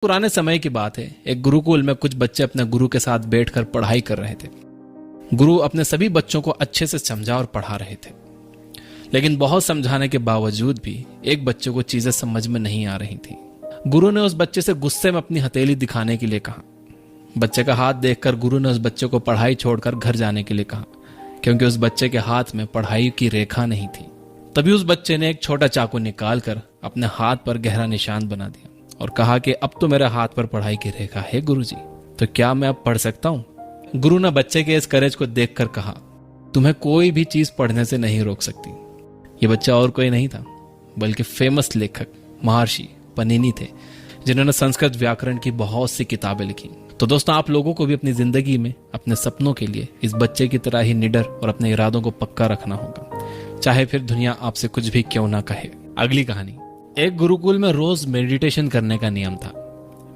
पुराने समय की बात है। एक गुरुकुल में कुछ बच्चे अपने गुरु के साथ बैठकर पढ़ाई कर रहे थे। गुरु अपने सभी बच्चों को अच्छे से समझा और पढ़ा रहे थे, लेकिन बहुत समझाने के बावजूद भी एक बच्चे को चीजें समझ में नहीं आ रही थी। गुरु ने उस बच्चे से गुस्से में अपनी हथेली दिखाने के लिए कहा। बच्चे का हाथ देखकर गुरु ने उस बच्चे को पढ़ाई छोड़कर घर जाने के लिए कहा, क्योंकि उस बच्चे के हाथ में पढ़ाई की रेखा नहीं थी। तभी उस बच्चे ने एक छोटा चाकू निकालकर अपने हाथ पर गहरा निशान बना दिया और कहा कि अब तो मेरे हाथ पर पढ़ाई की रेखा है गुरुजी, तो क्या मैं अब पढ़ सकता हूं? गुरु ने बच्चे के इस करेज को देखकर कहा, तुम्हें कोई भी चीज पढ़ने से नहीं रोक सकती। ये बच्चा और कोई नहीं था बल्कि फेमस लेखक महर्षि पनिनी थे, जिन्होंने संस्कृत व्याकरण की बहुत सी किताबें लिखी। तो दोस्तों, आप लोगों को भी अपनी जिंदगी में अपने सपनों के लिए इस बच्चे की तरह ही निडर और अपने इरादों को पक्का रखना होगा, चाहे फिर दुनिया आपसे कुछ भी क्यों ना कहे। अगली कहानी। एक गुरुकुल में रोज मेडिटेशन करने का नियम था।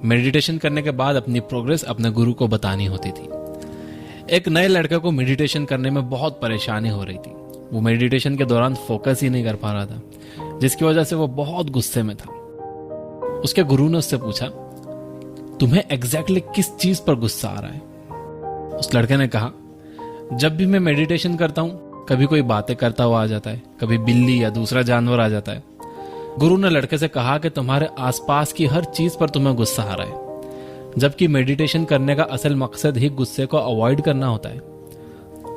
मेडिटेशन करने के बाद अपनी प्रोग्रेस अपने गुरु को बतानी होती थी। एक नए लड़के को मेडिटेशन करने में बहुत परेशानी हो रही थी। वो मेडिटेशन के दौरान फोकस ही नहीं कर पा रहा था, जिसकी वजह से वो बहुत गुस्से में था। उसके गुरु ने उससे पूछा, तुम्हें एग्जैक्टली किस चीज पर गुस्सा आ रहा है? उस लड़के ने कहा, जब भी मैं मेडिटेशन करता हूं, कभी कोई बातें करता हुआ आ जाता है, कभी बिल्ली या दूसरा जानवर आ जाता है। गुरु ने लड़के से कहा कि तुम्हारे आसपास की हर चीज पर तुम्हें गुस्सा आ रहा है, जबकि मेडिटेशन करने का असल मकसद ही गुस्से को अवॉइड करना होता है।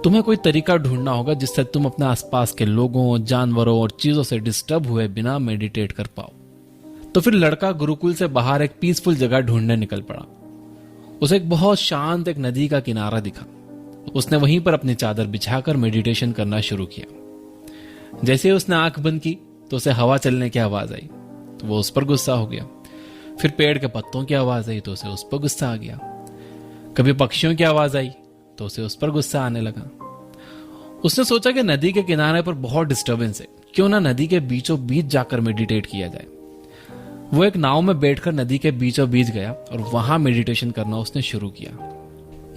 तुम्हें कोई तरीका ढूंढना होगा जिससे तुम अपने आसपास के लोगों, जानवरों और चीजों से डिस्टर्ब हुए बिना मेडिटेट कर पाओ। तो फिर लड़का गुरुकुल से बाहर एक पीसफुल जगह ढूंढने निकल पड़ा। उसे एक बहुत शांत एक नदी का किनारा दिखा। उसने वहीं पर अपनी चादर बिछाकर मेडिटेशन करना शुरू किया। जैसे ही उसने आंख बंद की तो उसे हवा चलने की आवाज आई, तो वो उस पर गुस्सा हो गया। फिर पेड़ के पत्तों की आवाज आई तो उसे उस पर गुस्सा आ गया। कभी पक्षियों की आवाज आई तो उसे उस पर गुस्सा आने लगा। उसने सोचा कि नदी के किनारे पर बहुत डिस्टरबेंस है, क्यों ना नदी के बीचों बीच जाकर मेडिटेट किया जाए। वो एक नाव में बैठकर नदी के बीचों बीच गया और वहां मेडिटेशन करना उसने शुरू किया।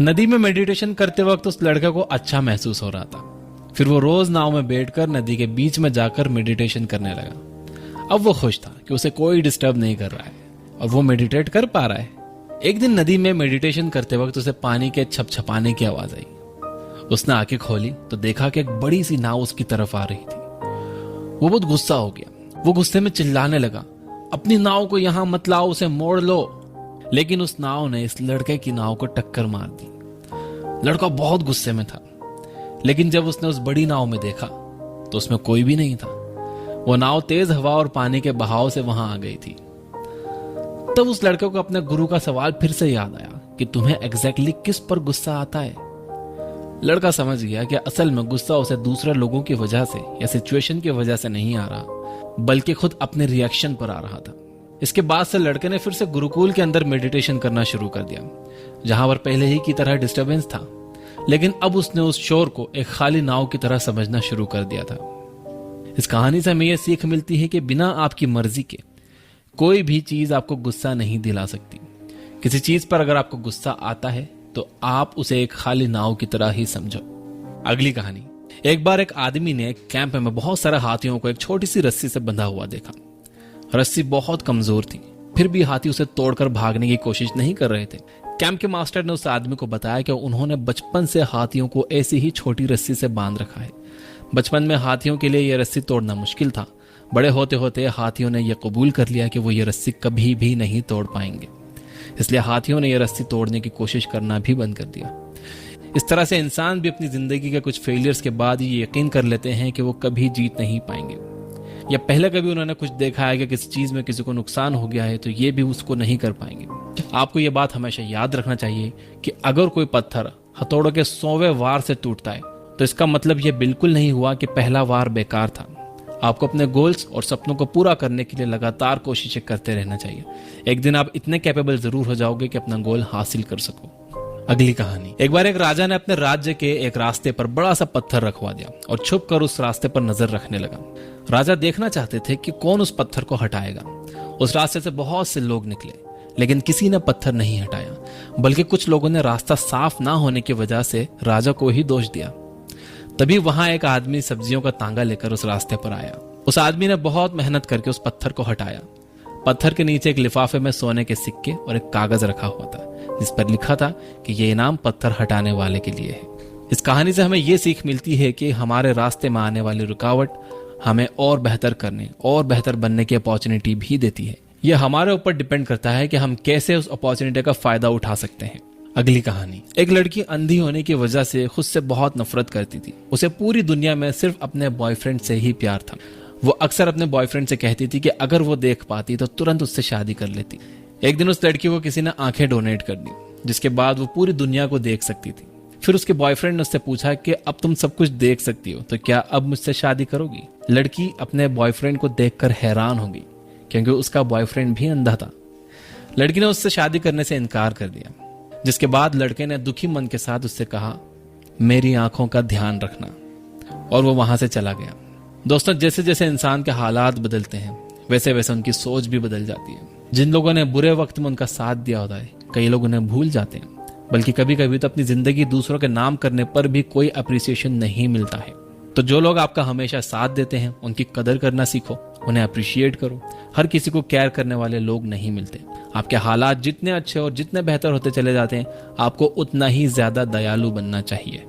नदी में मेडिटेशन करते वक्त उस लड़के को अच्छा महसूस हो रहा था। फिर वो रोज नाव में बैठकर नदी के बीच में जाकर मेडिटेशन करने लगा। अब वो खुश था कि उसे कोई डिस्टर्ब नहीं कर रहा है और वो मेडिटेट कर पा रहा है। एक दिन नदी में मेडिटेशन करते वक्त उसे पानी के छपछपाने की आवाज आई। उसने आंखें खोली तो देखा कि एक बड़ी सी नाव उसकी तरफ आ रही थी। वो बहुत गुस्सा हो गया। वो गुस्से में चिल्लाने लगा, अपनी नाव को यहां मत लाओ, उसे मोड़ लो। लेकिन उस नाव ने इस लड़के की नाव को टक्कर मार दी। लड़का बहुत गुस्से में था, लेकिन जब उसने उस बड़ी नाव में देखा तो उसमें कोई भी नहीं था। वो नाव तेज हवा और पानी के बहाव से वहां आ गई थी। तब उस लड़के को अपने गुरु का सवाल फिर से याद आया कि तुम्हें एग्जैक्टली किस पर गुस्सा आता है। लड़का समझ गया कि असल में गुस्सा उसे दूसरे लोगों की वजह से या सिचुएशन की वजह से नहीं आ रहा, बल्कि खुद अपने रिएक्शन पर आ रहा था। इसके बाद से लड़के ने फिर से गुरुकुल के अंदर मेडिटेशन करना शुरू कर दिया, जहां पर पहले ही की तरह डिस्टरबेंस था, लेकिन अब उसने उस शोर को एक खाली नाव की तरह समझना शुरू कर दिया था। इस कहानी से हमें यह सीख मिलती है कि बिना आपकी मर्जी के कोई भी चीज आपको गुस्सा नहीं दिला सकती। किसी चीज पर अगर आपको गुस्सा आता है तो आप उसे एक खाली नाव की तरह ही समझो। अगली कहानी। एक बार एक आदमी ने एक कैंप में बहुत सारे हाथियों को एक छोटी सी रस्सी से बंधा हुआ देखा। रस्सी बहुत कमजोर थी, फिर भी हाथी उसे तोड़कर भागने की कोशिश नहीं कर रहे थे। कैंप के मास्टर ने उस आदमी को बताया कि उन्होंने बचपन से हाथियों को ऐसी ही छोटी रस्सी से बांध रखा है। बचपन में हाथियों के लिए यह रस्सी तोड़ना मुश्किल था। बड़े होते होते हाथियों ने यह कबूल कर लिया कि वो ये रस्सी कभी भी नहीं तोड़ पाएंगे, इसलिए हाथियों ने यह रस्सी तोड़ने की कोशिश करना भी बंद कर दिया। इस तरह से इंसान भी अपनी जिंदगी के कुछ फेलियर्स के बाद ये यकीन कर लेते हैं कि वो कभी जीत नहीं पाएंगे, या पहले कभी उन्होंने कुछ देखा है कि किसी चीज में किसी को नुकसान हो गया है तो ये भी उसको नहीं कर पाएंगे। आपको ये बात हमेशा याद रखना चाहिए कि अगर कोई पत्थर हथौड़ों के 100वें वार से टूटता है तो इसका मतलब ये बिल्कुल नहीं हुआ कि पहला वार बेकार था। आपको अपने गोल्स और सपनों को पूरा करने के लिए लगातार कोशिशें करते रहना चाहिए। एक दिन आप इतने कैपेबल जरूर हो जाओगे कि अपना गोल हासिल कर सको। अगली कहानी। एक बार एक राजा ने अपने राज्य के एक रास्ते पर बड़ा सा पत्थर रखवा दिया और छुप कर उस रास्ते पर नजर रखने लगा। राजा देखना चाहते थे कि कौन उस पत्थर को हटाएगा। उस रास्ते से बहुत से लोग निकले, लेकिन किसी ने पत्थर नहीं हटाया, बल्कि कुछ लोगों ने रास्ता साफ ना होने की वजह से राजा को ही दोष दिया। तभी वहां एक आदमी सब्जियों का तांगा लेकर उस रास्ते पर आया। उस आदमी ने बहुत मेहनत करके उस पत्थर को हटाया। पत्थर के नीचे एक लिफाफे में सोने के सिक्के और एक कागज रखा हुआ था जिस पर लिखा था कि ये इनाम पत्थर हटाने वाले के लिए है। इस कहानी से हमें ये सीख मिलती है कि हमारे रास्ते में आने वाली रुकावट हमें और बेहतर करने और बेहतर बनने की अपॉर्चुनिटी भी देती है। यह हमारे ऊपर डिपेंड करता है कि हम कैसे उस अपॉर्चुनिटी का फायदा उठा सकते हैं। अगली कहानी। एक लड़की अंधी होने की वजह से खुद से बहुत नफरत करती थी। उसे पूरी दुनिया में सिर्फ अपने बॉयफ्रेंड से ही प्यार था। वो अक्सर अपने बॉयफ्रेंड से कहती थी कि अगर वो देख पाती तो तुरंत उससे शादी कर लेती। एक दिन उस लड़की को किसी ने आंखें डोनेट कर दी, जिसके बाद वो पूरी दुनिया को देख सकती थी। फिर उसके बॉयफ्रेंड ने उससे पूछा कि अब तुम सब कुछ देख सकती हो तो क्या अब मुझसे शादी करोगी? लड़की अपने बॉयफ्रेंड को देखकर हैरान होगी क्योंकि उसका बॉयफ्रेंड भी अंधा था। लड़की ने उससे शादी करने से इनकार कर दिया, जिसके बाद लड़के ने दुखी मन के साथ उससे कहा, मेरी आंखों का ध्यान रखना, और वो वहां से चला गया। दोस्तों, जैसे जैसे इंसान के हालात बदलते हैं वैसे वैसे उनकी सोच भी बदल जाती है। जिन लोगों ने बुरे वक्त में उनका साथ दिया होता है कई लोग उन्हें भूल जाते हैं, बल्कि कभी कभी तो अपनी जिंदगी दूसरों के नाम करने पर भी कोई अप्रिसिएशन नहीं मिलता है। तो जो लोग आपका हमेशा साथ देते हैं उनकी कदर करना सीखो, उन्हें अप्रिशिएट करो। हर किसी को केयर करने वाले लोग नहीं मिलते। आपके हालात जितने अच्छे और जितने बेहतर होते चले जाते हैं आपको उतना ही ज्यादा दयालु बनना चाहिए।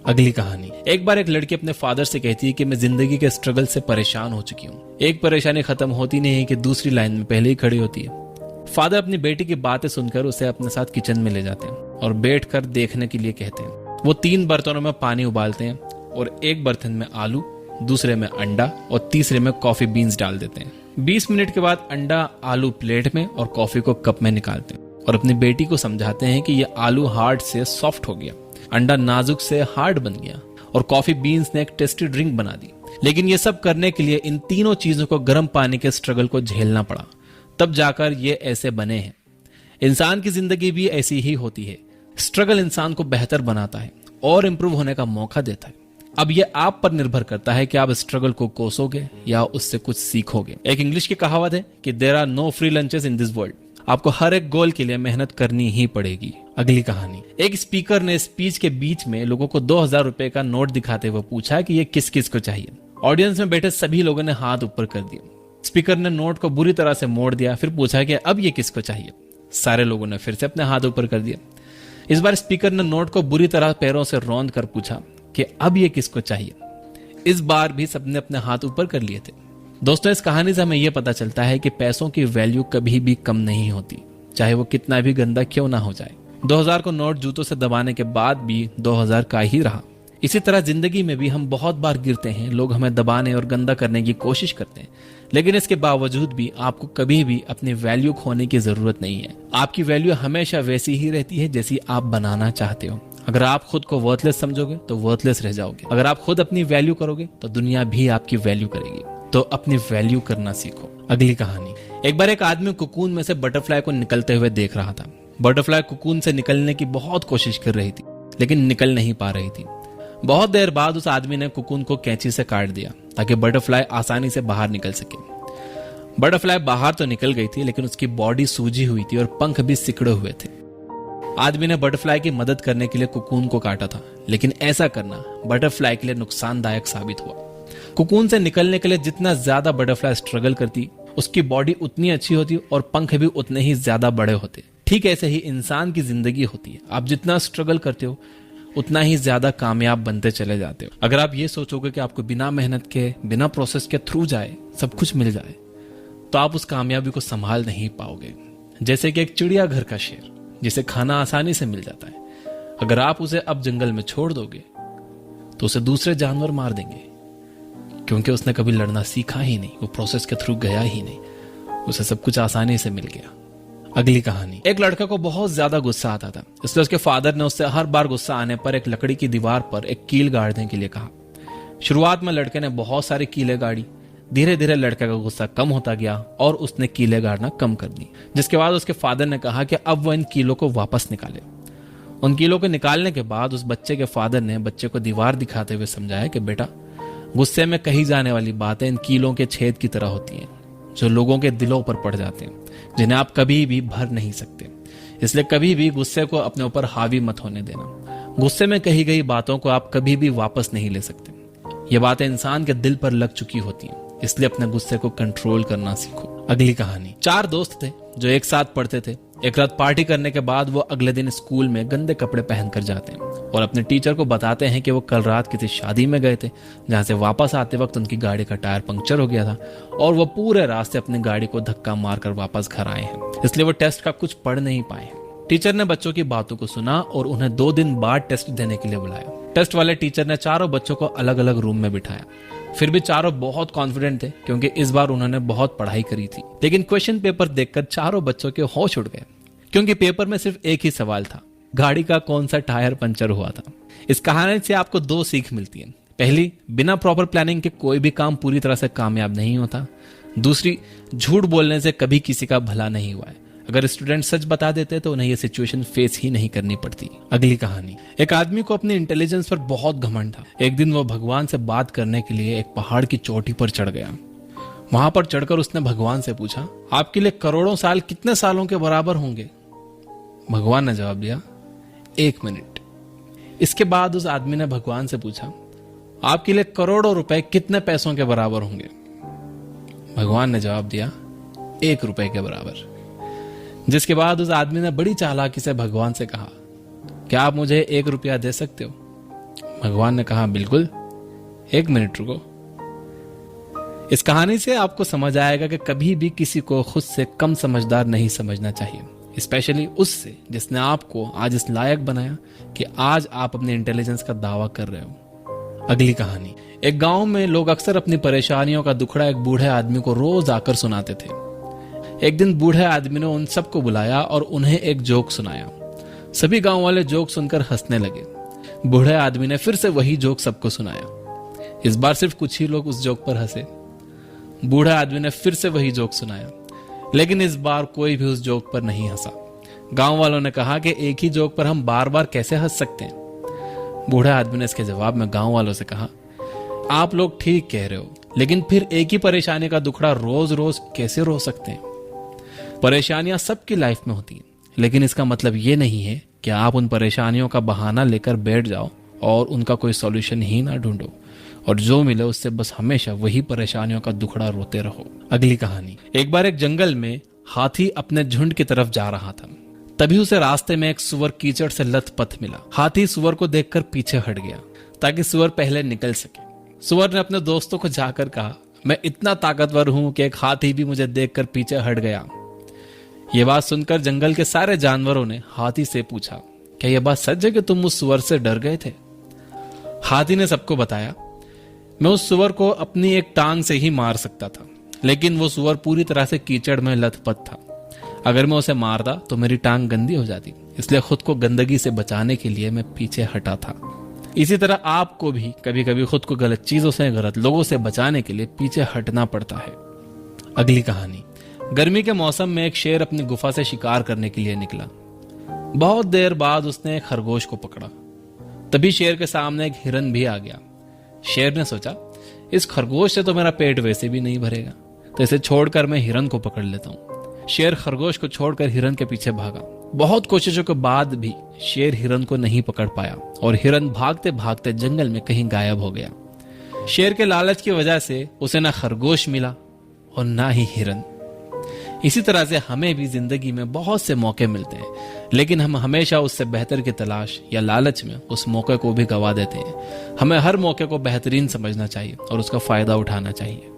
अगली कहानी। एक बार एक लड़की अपने फादर से कहती है कि मैं जिंदगी के स्ट्रगल से परेशान हो चुकी हूँ। एक परेशानी खत्म होती नहीं है कि दूसरी लाइन में पहले ही खड़ी होती है। फादर अपनी बेटी की बातें सुनकर उसे अपने साथ किचन में ले जाते हैं और बैठकर देखने के लिए कहते हैं। वो 3 बर्तनों में पानी उबालते हैं और एक बर्तन में आलू, दूसरे में अंडा और तीसरे में कॉफी बीन्स डाल देते हैं। 20 मिनट के बाद अंडा आलू प्लेट में और कॉफी को कप में निकालते हैं और अपनी बेटी को समझाते हैं कि यह आलू हार्ड से सॉफ्ट हो गया, अंडा नाजुक से हार्ड बन गया और कॉफी बीन्स ने एक टेस्टी ड्रिंक बना दी। लेकिन ये सब करने के लिए इन तीनों चीजों को गर्म पानी के स्ट्रगल को झेलना पड़ा, तब जाकर ये ऐसे बने हैं। इंसान की जिंदगी भी ऐसी ही होती है। स्ट्रगल इंसान को बेहतर बनाता है और इंप्रूव होने का मौका देता है। अब ये आप पर निर्भर करता है कि आप स्ट्रगल को कोसोगे या उससे कुछ सीखोगे। एक इंग्लिश की कहावत है कि there are no free lunches in this world. आपको हर एक गोल के लिए मेहनत करनी ही पड़ेगी। अगली कहानी। एक स्पीकर ने स्पीच के बीच में लोगों को 2000 रुपए का नोट दिखाते हुए पूछा कि ये किस किस को चाहिए। ऑडियंस में बैठे सभी लोगों ने हाथ ऊपर कर दिए। स्पीकर ने नोट को बुरी तरह से मोड़ दिया, फिर पूछा कि अब ये किसको चाहिए। सारे लोगों ने फिर से अपने हाथ ऊपर कर दिया। इस बार स्पीकर ने नोट को बुरी तरह पैरों से रौंद कर पूछा कि अब ये किसको चाहिए। इस बार भी सबने अपने हाथ ऊपर कर लिए थे। दोस्तों, इस कहानी से हमें यह पता चलता है कि पैसों की वैल्यू कभी भी कम नहीं होती, चाहे वो कितना भी गंदा क्यों ना हो जाए। 2000 को नोट जूतों से दबाने के बाद भी 2000 का ही रहा। इसी तरह जिंदगी में भी हम बहुत बार गिरते हैं, लोग हमें दबाने और गंदा करने की कोशिश करते हैं, लेकिन इसके बावजूद भी आपको कभी भी अपनी वैल्यू खोने की जरूरत नहीं है। आपकी वैल्यू हमेशा वैसी ही रहती है जैसी आप बनाना चाहते हो। अगर आप खुद को वर्थलेस समझोगे तो वर्थलेस रह जाओगे। अगर आप खुद अपनी वैल्यू करोगे तो दुनिया भी आपकी वैल्यू करेगी। तो अपनी वैल्यू करना सीखो। अगली कहानी। एक बार एक आदमी कुकून में से बटरफ्लाई को निकलते हुए देख रहा था। बटरफ्लाई कुकून से निकलने की बहुत कोशिश कर रही थी, लेकिन निकल नहीं पा रही थी। बहुत देर बाद उस आदमी ने कुकून को कैंची से काट दिया ताकि बटरफ्लाई आसानी से बाहर निकल सके। बटरफ्लाई बाहर तो निकल गई थी, लेकिन उसकी बॉडी सूजी हुई थी और पंख भी सिकड़े हुए थे। आदमी ने बटरफ्लाई की मदद करने के लिए कुकून को काटा था, लेकिन ऐसा करना बटरफ्लाई के लिए नुकसानदायक साबित हुआ। कुकून से निकलने के लिए जितना ज्यादा बटरफ्लाई स्ट्रगल करती, उसकी बॉडी उतनी अच्छी होती और पंख भी उतने ही ज्यादा बड़े होते। ठीक ऐसे ही इंसान की जिंदगी होती है। आप जितना स्ट्रगल करते हो उतना ही ज्यादा कामयाब बनते चले जाते हो। अगर आप ये सोचोगे कि आपको बिना मेहनत के, बिना प्रोसेस के थ्रू जाए सब कुछ मिल जाए, तो आप उस कामयाबी को संभाल नहीं पाओगे। जैसे कि एक चिड़िया घर का शेर जिसे खाना आसानी से मिल जाता है, अगर आप उसे अब जंगल में छोड़ दोगे तो उसे दूसरे जानवर मार देंगे, क्योंकि उसने कभी लड़ना सीखा ही नहीं, वो प्रोसेस के थ्रू गया ही नहीं, उसे सब कुछ आसानी से मिल गया। अगली कहानी। एक लड़का को बहुत ज्यादा गुस्सा आता था, इसलिए उसके फादर ने उससे हर बार गुस्सा आने पर एक लकड़ी की दीवार पर एक कील गाड़ने के लिए कहा। शुरुआत में लड़के ने बहुत सारी कीलें गाड़ी। धीरे धीरे लड़के का गुस्सा कम होता गया और उसने कीलें गाड़ना कम कर दी, जिसके बाद उसके फादर ने कहा कि अब वह इन कीलों को वापस निकाले। उन कीलों को निकालने के बाद उस बच्चे के फादर ने बच्चे को दीवार दिखाते हुए समझाया कि बेटा, गुस्से में कही जाने वाली बातें इन कीलों के छेद की तरह होती हैं, जो लोगों के दिलों पर पड़ जाते हैं, जिन्हें आप कभी भी भर नहीं सकते। इसलिए कभी भी गुस्से को अपने ऊपर हावी मत होने देना। गुस्से में कही गई बातों को आप कभी भी वापस नहीं ले सकते। ये बातें इंसान के दिल पर लग चुकी होती हैं, इसलिए अपने गुस्से को कंट्रोल करना सीखो। अगली कहानी। 4 दोस्त थे जो एक साथ पढ़ते थे। एक रात पार्टी करने के बाद वो अगले दिन स्कूल में गंदे कपड़े पहनकर जाते हैं और अपने टीचर को बताते हैं कि वो कल रात किसी शादी में गए थे, जहां से वापस आते वक्त उनकी गाड़ी का टायर पंक्चर हो गया था और वो पूरे रास्ते अपनी गाड़ी को धक्का मारकर वापस घर आए हैं, इसलिए वो टेस्ट का कुछ पढ़ नहीं पाए हैं। टीचर ने बच्चों की बातों को सुना और उन्हें 2 दिन बाद टेस्ट देने के लिए बुलाया। टेस्ट वाले टीचर ने चारों बच्चों को अलग अलग रूम में बिठाया। फिर भी चारों बहुत कॉन्फिडेंट थे क्योंकि इस बार उन्होंने बहुत पढ़ाई करी थी। लेकिन क्वेश्चन पेपर देखकर चारों बच्चों के होश उड़ गए क्योंकि पेपर में सिर्फ एक ही सवाल था, गाड़ी का कौन सा टायर पंचर हुआ था। इस कहानी से आपको 2 सीख मिलती है। पहली, बिना प्रॉपर प्लानिंग के कोई भी काम पूरी तरह से कामयाब नहीं होता। दूसरी, झूठ बोलने से कभी किसी का भला नहीं हुआ है। अगर स्टूडेंट सच बता देते तो उन्हें यह सिचुएशन फेस ही नहीं करनी पड़ती। अगली कहानी। एक आदमी को अपनी इंटेलिजेंस पर बहुत घमंड था। एक दिन वो भगवान से बात करने के लिए एक पहाड़ की चोटी पर चढ़ गया। वहां पर चढ़कर उसने भगवान से पूछा, आपके लिए करोड़ों साल कितने सालों के बराबर होंगे? भगवान ने जवाब दिया, 1 मिनट। इसके बाद उस आदमी ने भगवान से पूछा, आपके लिए करोड़ों रुपए कितने पैसों के बराबर होंगे? भगवान ने जवाब दिया, 1 रुपए के बराबर। जिसके बाद उस आदमी ने बड़ी चालाकी से भगवान से कहा, क्या आप मुझे 1 रुपया दे सकते हो? भगवान ने कहा, बिल्कुल, 1 मिनट रुको। इस कहानी से आपको समझ आएगा कि कभी भी किसी को खुद से कम समझदार नहीं समझना चाहिए, स्पेशली उससे जिसने आपको आज इस लायक बनाया कि आज आप अपने इंटेलिजेंस का दावा कर रहे हो। अगली कहानी। एक गांव में लोग अक्सर अपनी परेशानियों का दुखड़ा एक बूढ़े आदमी को रोज आकर सुनाते थे। एक दिन बूढ़े आदमी ने उन सबको बुलाया और उन्हें एक जोक सुनाया। सभी गांव वाले जोक सुनकर हंसने लगे। बूढ़े आदमी ने फिर से वही जोक सबको सुनाया। इस बार सिर्फ कुछ ही लोग उस जोक पर हंसे। बूढ़े आदमी ने फिर से वही जोक सुनाया, लेकिन इस बार कोई भी उस जोक पर नहीं हंसा। गांव वालों ने कहा कि एक ही जोक पर हम बार बार कैसे हंस सकते हैं? बूढ़े आदमी ने इसके जवाब में गांव वालों से कहा, आप लोग ठीक कह रहे हो, लेकिन फिर एक ही परेशानी का दुखड़ा रोज रोज कैसे रो सकते हैं? परेशानियां सबकी लाइफ में होती हैं, लेकिन इसका मतलब ये नहीं है कि आप उन परेशानियों का बहाना लेकर बैठ जाओ और उनका कोई सॉल्यूशन ही ना ढूंढो और जो मिले उससे बस हमेशा वही परेशानियों का दुखड़ा रोते रहो। अगली कहानी। एक बार एक जंगल में हाथी अपने झुंड की तरफ जा रहा था। तभी उसे रास्ते में एक सुअर कीचड़ से लथपथ मिला। हाथी सुअर को देखकर पीछे हट गया ताकि सुअर पहले निकल सके। सुअर ने अपने दोस्तों को जाकर कहा, मैं इतना ताकतवर हूं कि एक हाथी भी मुझे देखकर पीछे हट गया। यह बात सुनकर जंगल के सारे जानवरों ने हाथी से पूछा, क्या यह बात सच है कि तुम उस सुअर से डर गए थे? हाथी ने सबको बताया, मैं उस सुअर को अपनी एक टांग से ही मार सकता था, लेकिन वो सुअर पूरी तरह से कीचड़ में लथपथ था। अगर मैं उसे मारता तो मेरी टांग गंदी हो जाती, इसलिए खुद को गंदगी से बचाने के लिए मैं पीछे हटा था। इसी तरह आपको भी कभी कभी खुद को गलत चीजों से, गलत लोगों से बचाने के लिए पीछे हटना पड़ता है। अगली कहानी। गर्मी के मौसम में एक शेर अपनी गुफा से शिकार करने के लिए निकला। बहुत देर बाद उसने एक खरगोश को पकड़ा। तभी शेर के सामने एक हिरन भी आ गया। शेर ने सोचा, इस खरगोश से तो मेरा पेट वैसे भी नहीं भरेगा, तो इसे छोड़कर मैं हिरन को पकड़ लेता हूं। शेर खरगोश को छोड़कर हिरन के पीछे भागा। बहुत कोशिशों के बाद भी शेर हिरन को नहीं पकड़ पाया और हिरन भागते भागते जंगल में कहीं गायब हो गया। शेर के लालच की वजह से उसे ना खरगोश मिला और ना ही हिरन। इसी तरह से हमें भी जिंदगी में बहुत से मौके मिलते हैं, लेकिन हम हमेशा उससे बेहतर की तलाश या लालच में उस मौके को भी गवा देते हैं। हमें हर मौके को बेहतरीन समझना चाहिए और उसका फायदा उठाना चाहिए।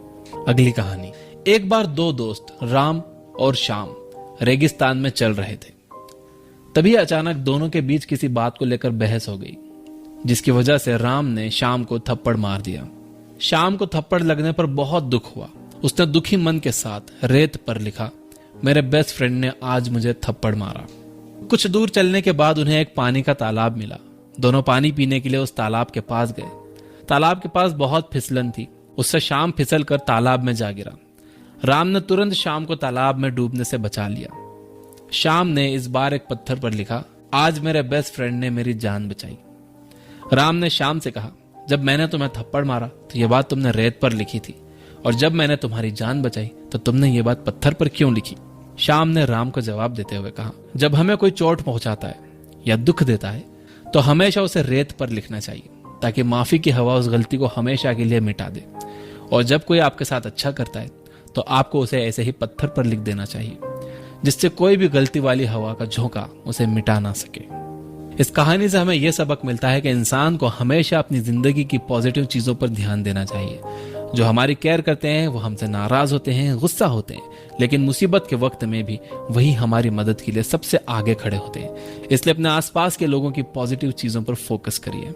अगली कहानी। एक बार 2 दोस्त राम और श्याम रेगिस्तान में चल रहे थे। तभी अचानक दोनों के बीच किसी बात को लेकर बहस हो गई, जिसकी वजह से राम ने श्याम को थप्पड़ मार दिया। श्याम को थप्पड़ लगने पर बहुत दुख हुआ। उसने दुखी मन के साथ रेत पर लिखा, मेरे बेस्ट फ्रेंड ने आज मुझे थप्पड़ मारा। कुछ दूर चलने के बाद उन्हें एक पानी का तालाब मिला। दोनों पानी पीने के लिए उस तालाब के पास गए। तालाब के पास बहुत फिसलन थी, उससे श्याम फिसल कर तालाब में जा गिरा। राम ने तुरंत श्याम को तालाब में डूबने से बचा लिया। श्याम ने इस बार एक पत्थर पर लिखा, आज मेरे बेस्ट फ्रेंड ने मेरी जान बचाई। राम ने श्याम से कहा, जब मैंने तुम्हें थप्पड़ मारा तो यह बात तुमने रेत पर लिखी थी, और जब मैंने तुम्हारी जान बचाई तो तुमने ये बात पत्थर पर क्यों लिखी? श्याम ने राम को जवाब देते हुए कहा, जब हमें कोई चोट पहुंचाता है या दुख देता है तो हमेशा उसे रेत पर लिखना चाहिए, ताकि माफी की हवा उस गलती को हमेशा के लिए मिटा दे। और जब कोई आपके साथ अच्छा करता है तो आपको उसे ऐसे ही पत्थर पर लिख देना चाहिए, जिससे कोई भी गलती वाली हवा का झोंका उसे मिटा ना सके। इस कहानी से हमें यह सबक मिलता है कि इंसान को हमेशा अपनी जिंदगी की पॉजिटिव चीजों पर ध्यान देना चाहिए। जो हमारी केयर करते हैं वो हमसे नाराज होते हैं, गुस्सा होते हैं, लेकिन मुसीबत के वक्त में भी वही हमारी मदद के लिए सबसे आगे खड़े होते हैं। इसलिए अपने आसपास के लोगों की पॉजिटिव चीजों पर फोकस करिए।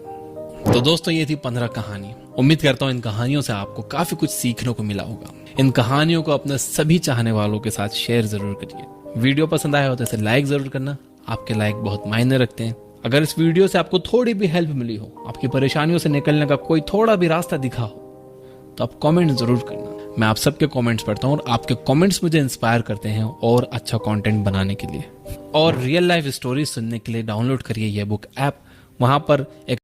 तो दोस्तों, ये थी 15 कहानी। उम्मीद करता हूं इन कहानियों से आपको काफी कुछ सीखने को मिला होगा। इन कहानियों को अपने सभी चाहने वालों के साथ शेयर जरूर करिए। वीडियो पसंद आया हो तो इसे लाइक जरूर करना, आपके लाइक बहुत मायने रखते हैं। अगर इस वीडियो से आपको थोड़ी भी हेल्प मिली हो, आपकी परेशानियों से निकलने का कोई थोड़ा भी रास्ता दिखा हो, तो आप कमेंट जरूर करना। मैं आप सबके कमेंट्स पढ़ता हूँ और आपके कमेंट्स मुझे इंस्पायर करते हैं और अच्छा कंटेंट बनाने के लिए। और रियल लाइफ स्टोरी सुनने के लिए डाउनलोड करिए ये बुक ऐप। वहां पर एक